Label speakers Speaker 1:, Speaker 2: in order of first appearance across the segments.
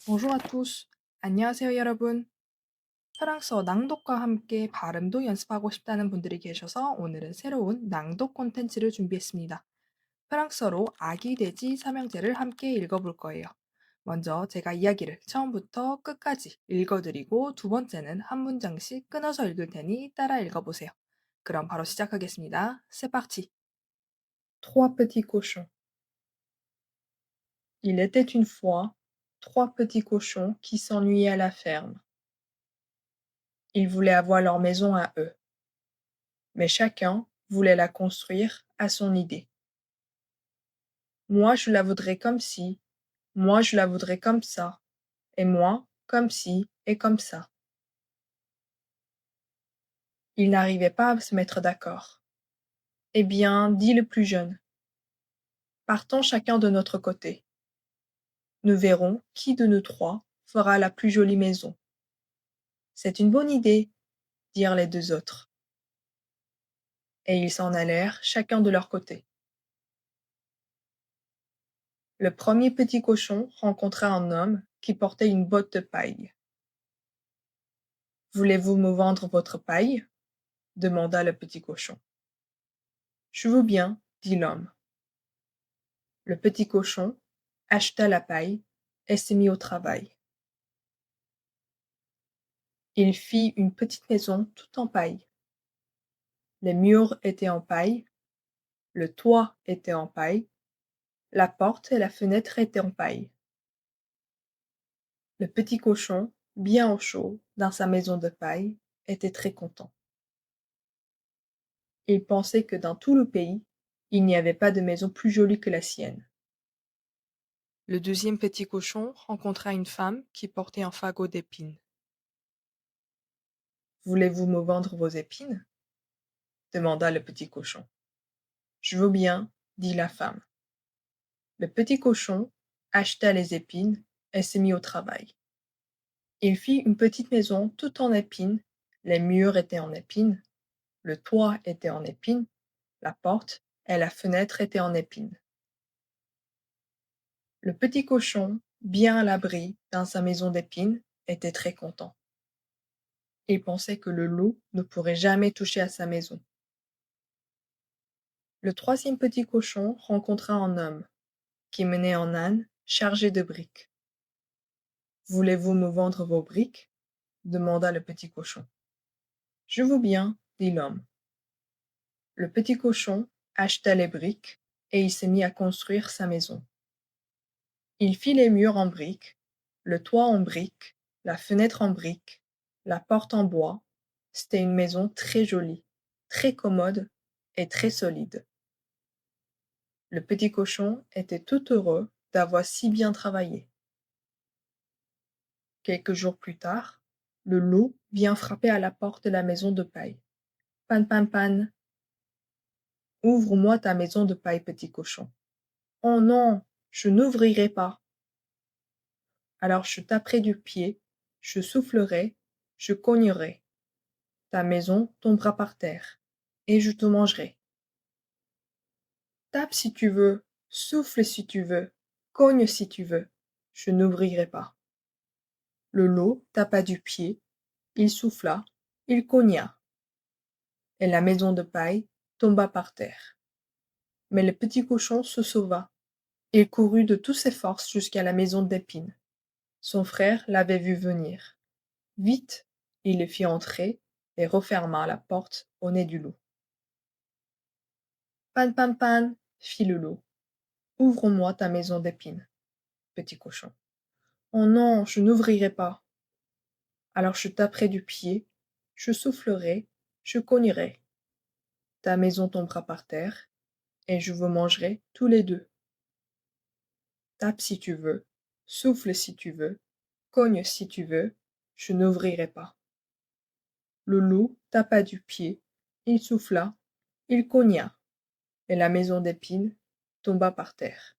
Speaker 1: Bonjour à tous. 안녕하세요, 여러분. 프랑스어 낭독과 함께 발음도 연습하고 싶다는 분들이 계셔서 오늘은 새로운 낭독 콘텐츠를 준비했습니다. 프랑스어로 아기 돼지 삼형제를 함께 읽어볼 거예요. 먼저 제가 이야기를 처음부터 끝까지 읽어드리고 두 번째는 한 문장씩 끊어서 읽을 테니 따라 읽어보세요. 그럼 바로 시작하겠습니다. C'est parti. Trois petits cochons. Il était une fois trois petits cochons qui s'ennuyaient à la ferme. Ils voulaient avoir leur maison à eux, mais chacun voulait la construire à son idée. Moi, je la voudrais comme ci, moi, je la voudrais comme ça, et moi, comme ci et comme ça. Ils n'arrivaient pas à se mettre d'accord. Eh bien, dit le plus jeune, partons chacun de notre côté. Nous verrons qui de nous trois fera la plus jolie maison. C'est une bonne idée, dirent les deux autres. Et ils s'en allèrent chacun de leur côté. Le premier petit cochon rencontra un homme qui portait une botte de paille. Voulez-vous me vendre votre paille? Demanda le petit cochon. Je veux bien, dit l'homme. Le petit cochon acheta la paille et se mit au travail. Il fit une petite maison toute en paille. Les murs étaient en paille, le toit était en paille, la porte et la fenêtre étaient en paille. Le petit cochon, bien au chaud dans sa maison de paille, était très content. Il pensait que dans tout le pays, il n'y avait pas de maison plus jolie que la sienne. Le deuxième petit cochon rencontra une femme qui portait un fagot d'épines. Voulez-vous me vendre vos épines? Demanda le petit cochon. Je veux bien, dit la femme. Le petit cochon acheta les épines et se mit au travail. Il fit une petite maison toute en épines, les murs étaient en épines, le toit était en épines, la porte et la fenêtre étaient en épines. Le petit cochon, bien à l'abri dans sa maison d'épines, était très content. Il pensait que le loup ne pourrait jamais toucher à sa maison. Le troisième petit cochon rencontra un homme qui menait un âne chargé de briques. Voulez-vous me vendre vos briques? Demanda le petit cochon. Je veux bien, dit l'homme. Le petit cochon acheta les briques et il se mit à construire sa maison. Il fit les murs en briques, le toit en briques, la fenêtre en briques, la porte en bois. C'était une maison très jolie, très commode et très solide. Le petit cochon était tout heureux d'avoir si bien travaillé. Quelques jours plus tard, le loup vient frapper à la porte de la maison de paille. Pan, pan, pan. Ouvre-moi ta maison de paille, petit cochon. Oh non, je n'ouvrirai pas. Alors je taperai du pied, je soufflerai, je cognerai. Ta maison tombera par terre, et je te mangerai. Tape si tu veux, souffle si tu veux, cogne si tu veux, je n'ouvrirai pas. Le loup tapa du pied, il souffla, il cogna, et la maison de paille tomba par terre. Mais le petit cochon se sauva. Il courut de toutes ses forces jusqu'à la maison d'épines. Son frère l'avait vu venir. Vite, il le fit entrer et referma la porte au nez du loup. Pan, pan, pan, fit le loup. Ouvre-moi ta maison d'épines, petit cochon. Oh non, je n'ouvrirai pas. Alors je taperai du pied, je soufflerai, je cognerai. Ta maison tombera par terre, et je vous mangerai tous les deux. Tape si tu veux, souffle si tu veux, cogne si tu veux, je n'ouvrirai pas. Le loup tapa du pied, il souffla, il cogna, et la maison d'épines tomba par terre.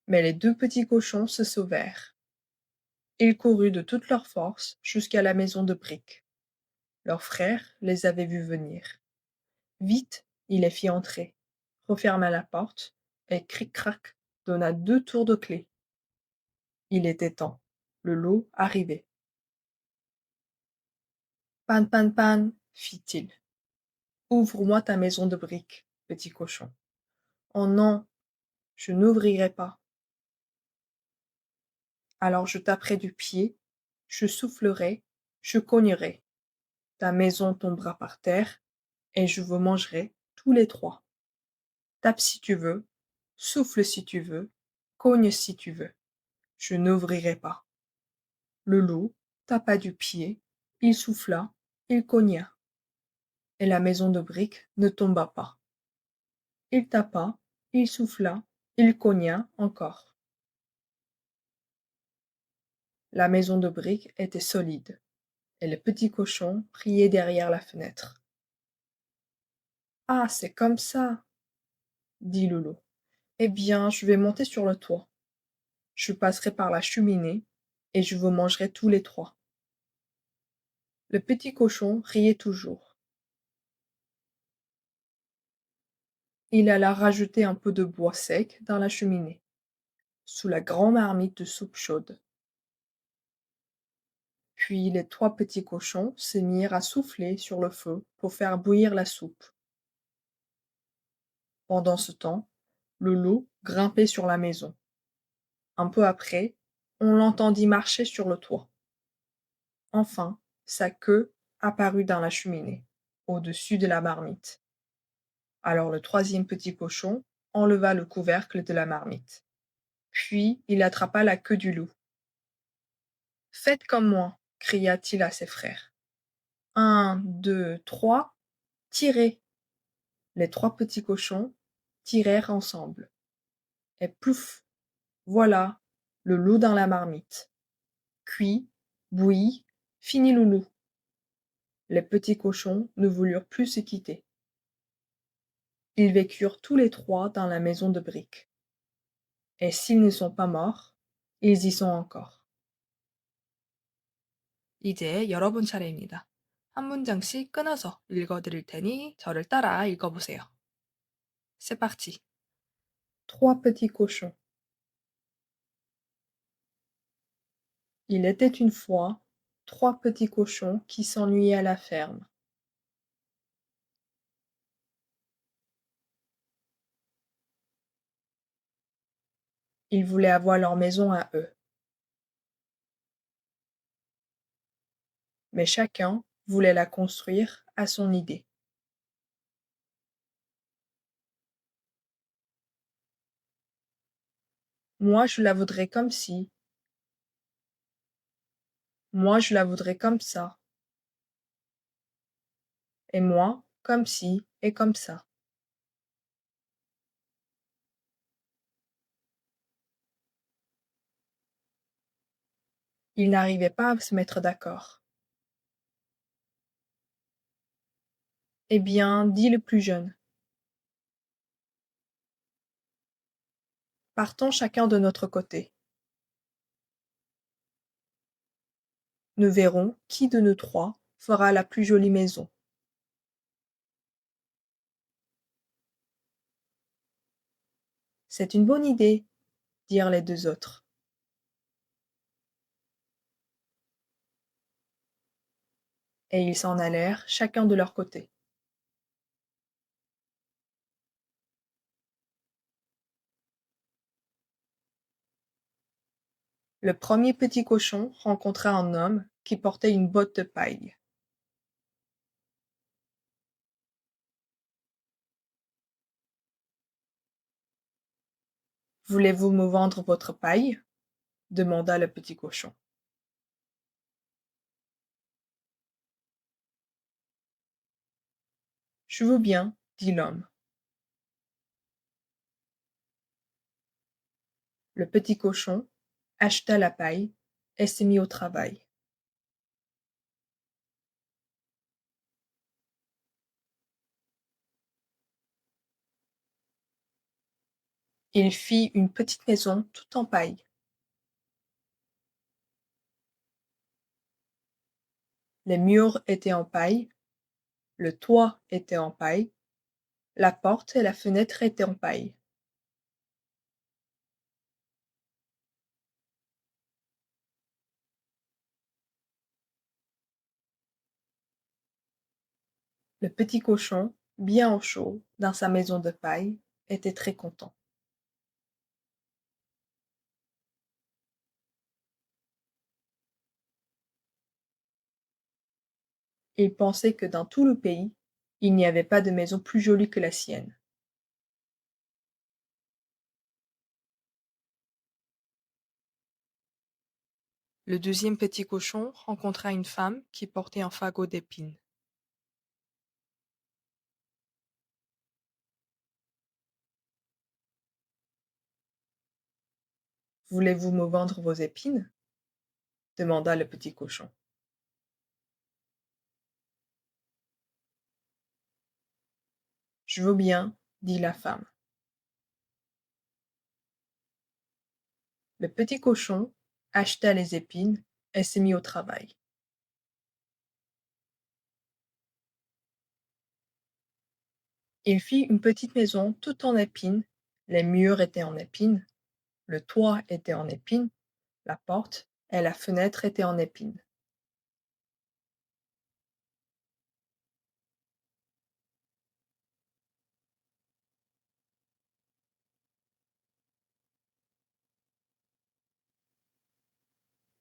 Speaker 1: Mais les deux petits cochons se sauvèrent. Ils coururent de toute leur force jusqu'à la maison de briques. Leur frère les avait vus venir. Vite, il les fit entrer, referma la porte, et cric-crac donna 2 tours de clé. Il était temps. Le lot arrivait. Pan, pan, pan, fit-il. Ouvre-moi ta maison de briques, petit cochon. Oh non, je n'ouvrirai pas. Alors je taperai du pied, je soufflerai, je cognerai. Ta maison tombera par terre, et je vous mangerai tous les trois. Tape si tu veux, souffle si tu veux, cogne si tu veux. Je n'ouvrirai pas. Le loup tapa du pied, il souffla, il cogna, et la maison de briques ne tomba pas. Il tapa, il souffla, il cogna encore. La maison de briques était solide, et le petit cochon priait derrière la fenêtre. Ah, c'est comme ça, dit le loup. Eh bien, je vais monter sur le toit. Je passerai par la cheminée, et je vous mangerai tous les trois. Le petit cochon riait toujours. Il alla rajouter un peu de bois sec dans la cheminée, sous la grande marmite de soupe chaude. Puis les trois petits cochons se mirent à souffler sur le feu pour faire bouillir la soupe. Pendant ce temps, le loup grimpait sur la maison. Un peu après, on l'entendit marcher sur le toit. Enfin, sa queue apparut dans la cheminée, au-dessus de la marmite. Alors le troisième petit cochon enleva le couvercle de la marmite. Puis il attrapa la queue du loup. Faites comme moi, cria-t-il à ses frères. Un, deux, trois, tirez. Les trois petits cochons tirèrent ensemble. Et plouf, voilà, le loup dans la marmite. Cuit, bouilli, fini loulou. Les petits cochons ne voulurent plus se quitter. Ils vécurent tous les trois dans la maison de briques. Et s'ils ne sont pas morts, ils y sont encore. 이제 여러분 차례입니다. 한 문장씩 끊어서 읽어드릴 테니 저를 따라 읽어보세요. C'est parti. Trois petits cochons. Il était une fois trois petits cochons qui s'ennuyaient à la ferme. Ils voulaient avoir leur maison à eux. Mais chacun voulait la construire à son idée. Moi, je la voudrais comme ci. Moi, je la voudrais comme ça. Et moi, comme ci et comme ça. Ils n'arrivaient pas à se mettre d'accord. Eh bien, dit le plus jeune, partons chacun de notre côté. Nous verrons qui de nous trois fera la plus jolie maison. C'est une bonne idée, dirent les deux autres. Et ils s'en allèrent chacun de leur côté. Le premier petit cochon rencontra un homme qui portait une botte de paille. Voulez-vous me vendre votre paille? Demanda le petit cochon. Je veux bien, dit l'homme. Le petit cochon acheta la paille et se mit au travail. Il fit une petite maison toute en paille. Les murs étaient en paille, le toit était en paille, la porte et la fenêtre étaient en paille. Le petit cochon, bien au chaud, dans sa maison de paille, était très content. Il pensait que dans tout le pays, il n'y avait pas de maison plus jolie que la sienne. Le deuxième petit cochon rencontra une femme qui portait un fagot d'épines. Voulez-vous me vendre vos épines? Demanda le petit cochon. Je veux bien, dit la femme. Le petit cochon acheta les épines et se mit au travail. Il fit une petite maison toute en épines, les murs étaient en épines, le toit était en épines, la porte et la fenêtre étaient en épines.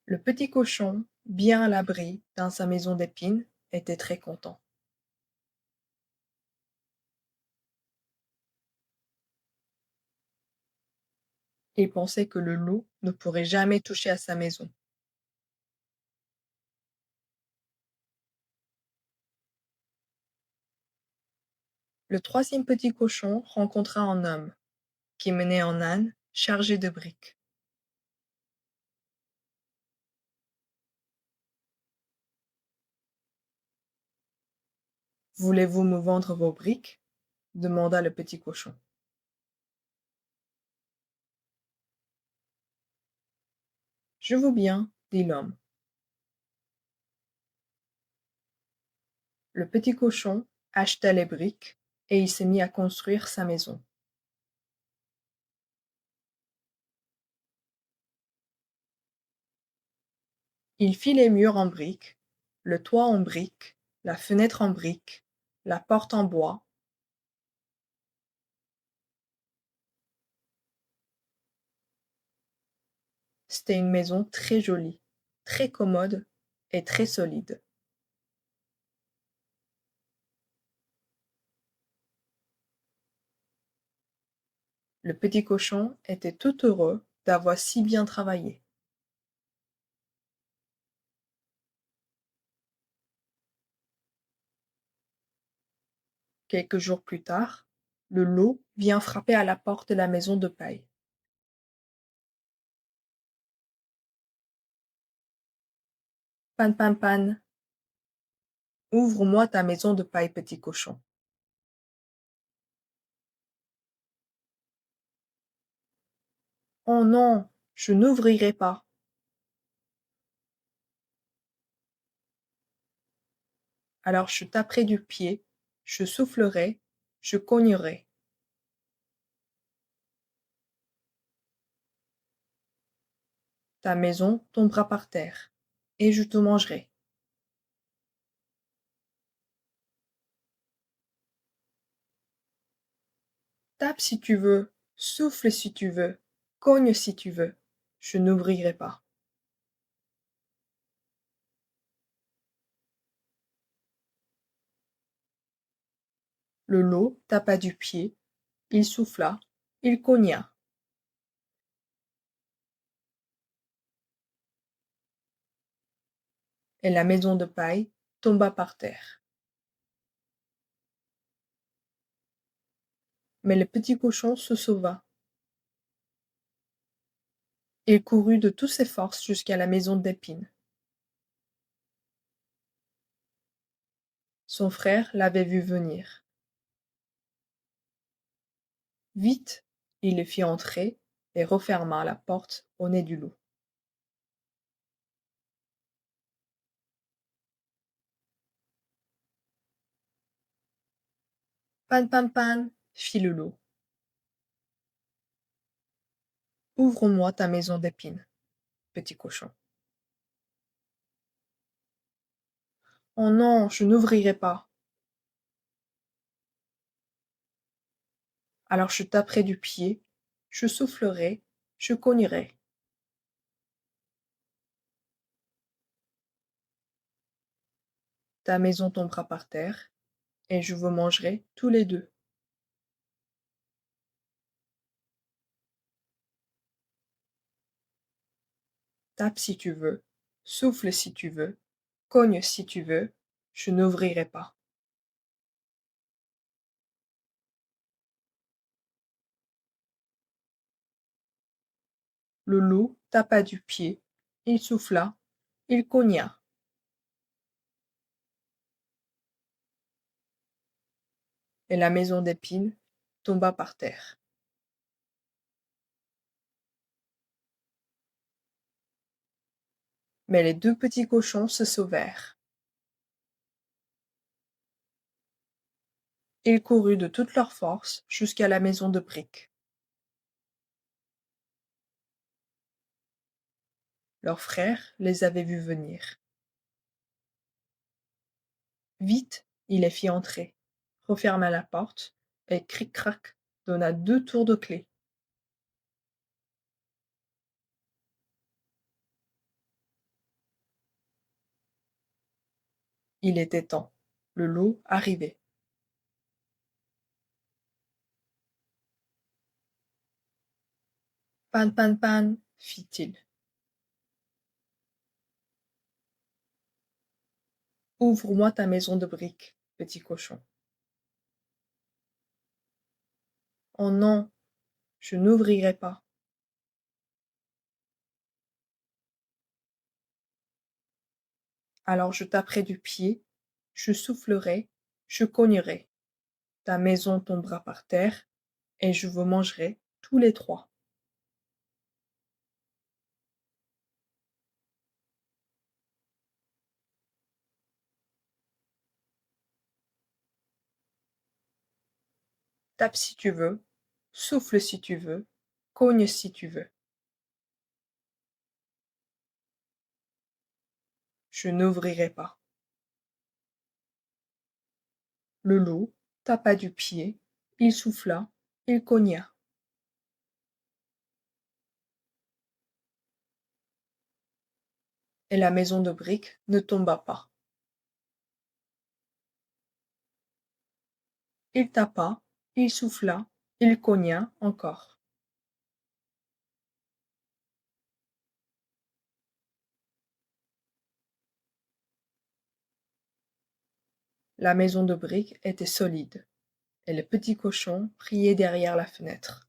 Speaker 1: Le petit cochon, bien à l'abri dans sa maison d'épines, était très content. Il pensait que le loup ne pourrait jamais toucher à sa maison. Le troisième petit cochon rencontra un homme qui menait un âne chargé de briques. Voulez-vous me vendre vos briques? Demanda le petit cochon. Je veux bien, dit l'homme. Le petit cochon acheta les briques et il se mit à construire sa maison. Il fit les murs en briques, le toit en briques, la fenêtre en briques, la porte en bois. C'était une maison très jolie, très commode et très solide. Le petit cochon était tout heureux d'avoir si bien travaillé. Quelques jours plus tard, le loup vient frapper à la porte de la maison de paille. Pan pan pan, ouvre-moi ta maison de paille, petit cochon. Oh non, je n'ouvrirai pas. Alors je taperai du pied, je soufflerai, je cognerai. Ta maison tombera par terre, et je te mangerai. Tape si tu veux, souffle si tu veux, cogne si tu veux. Je n'ouvrirai pas. Le lot tapa du pied, il souffla, il cogna, et la maison de paille tomba par terre. Mais le petit cochon se sauva. Il courut de toutes ses forces jusqu'à la maison d'épines. Son frère l'avait vu venir. Vite, il le fit entrer et referma la porte au nez du loup. Pan pan pan, fit le loup. Ouvre-moi ta maison d'épines, petit cochon. Oh non, je n'ouvrirai pas. Alors je taperai du pied, je soufflerai, je cognerai. Ta maison tombera par terre, et je vous mangerai tous les deux. Tape si tu veux, souffle si tu veux, cogne si tu veux, je n'ouvrirai pas. Le loup tapa du pied, il souffla, il cogna, et la maison d'épines tomba par terre. Mais les deux petits cochons se sauvèrent. Ils coururent de toute leur force jusqu'à la maison de briques. Leur frère les avait vus venir. Vite, il les fit entrer, referma la porte, et cric-crac donna 2 tours de clef. Il était temps. Le loup arrivait. Pan, pan, pan, fit-il. Ouvre-moi ta maison de briques, petit cochon. Oh non, je n'ouvrirai pas. Alors je taperai du pied, je soufflerai, je cognerai. Ta maison tombera par terre, et je vous mangerai tous les trois. Tape si tu veux, souffle si tu veux, cogne si tu veux. Je n'ouvrirai pas. Le loup tapa du pied, il souffla, il cogna. Et la maison de briques ne tomba pas. Il tapa, il souffla, il cogna encore. La maison de briques était solide, et le petit cochon priait derrière la fenêtre.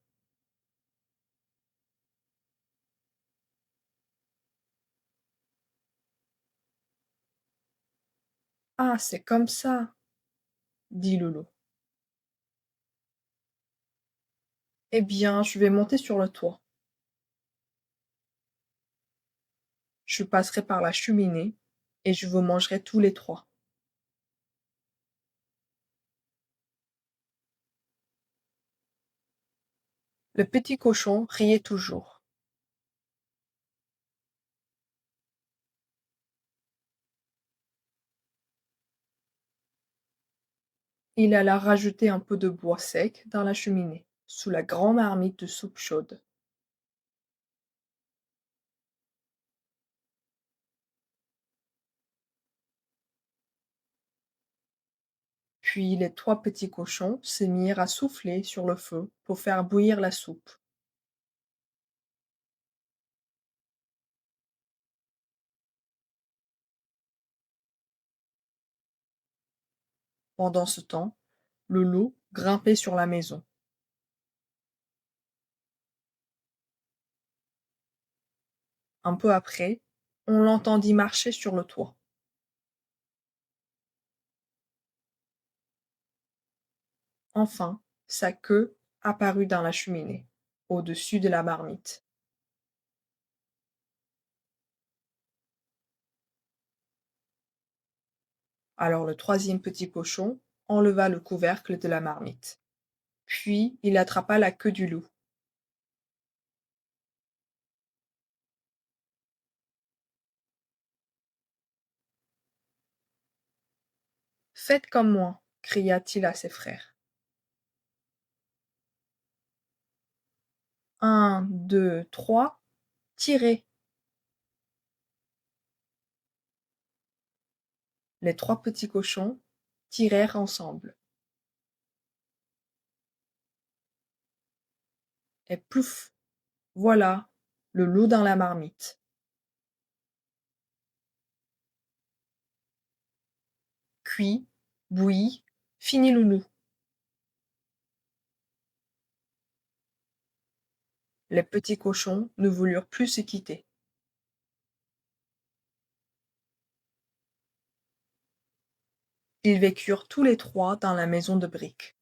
Speaker 1: Ah, c'est comme ça, dit le loup. Eh bien, je vais monter sur le toit. Je passerai par la cheminée, et je vous mangerai tous les trois. Le petit cochon riait toujours. Il alla rajouter un peu de bois sec dans la cheminée, sous la grande marmite de soupe chaude. Puis les trois petits cochons se mirent à souffler sur le feu pour faire bouillir la soupe. Pendant ce temps, le loup grimpait sur la maison. Un peu après, on l'entendit marcher sur le toit. Enfin, sa queue apparut dans la cheminée, au-dessus de la marmite. Alors le troisième petit cochon enleva le couvercle de la marmite. Puis il attrapa la queue du loup. Faites comme moi, cria-t-il à ses frères. 1, 2, 3, tirez. Les 3 petits cochons tirèrent ensemble. Et plouf! Voilà le loup dans la marmite. Cuit, bouilli, fini loulou. Les petits cochons ne voulurent plus se quitter. Ils vécurent tous les 3 dans la maison de briques.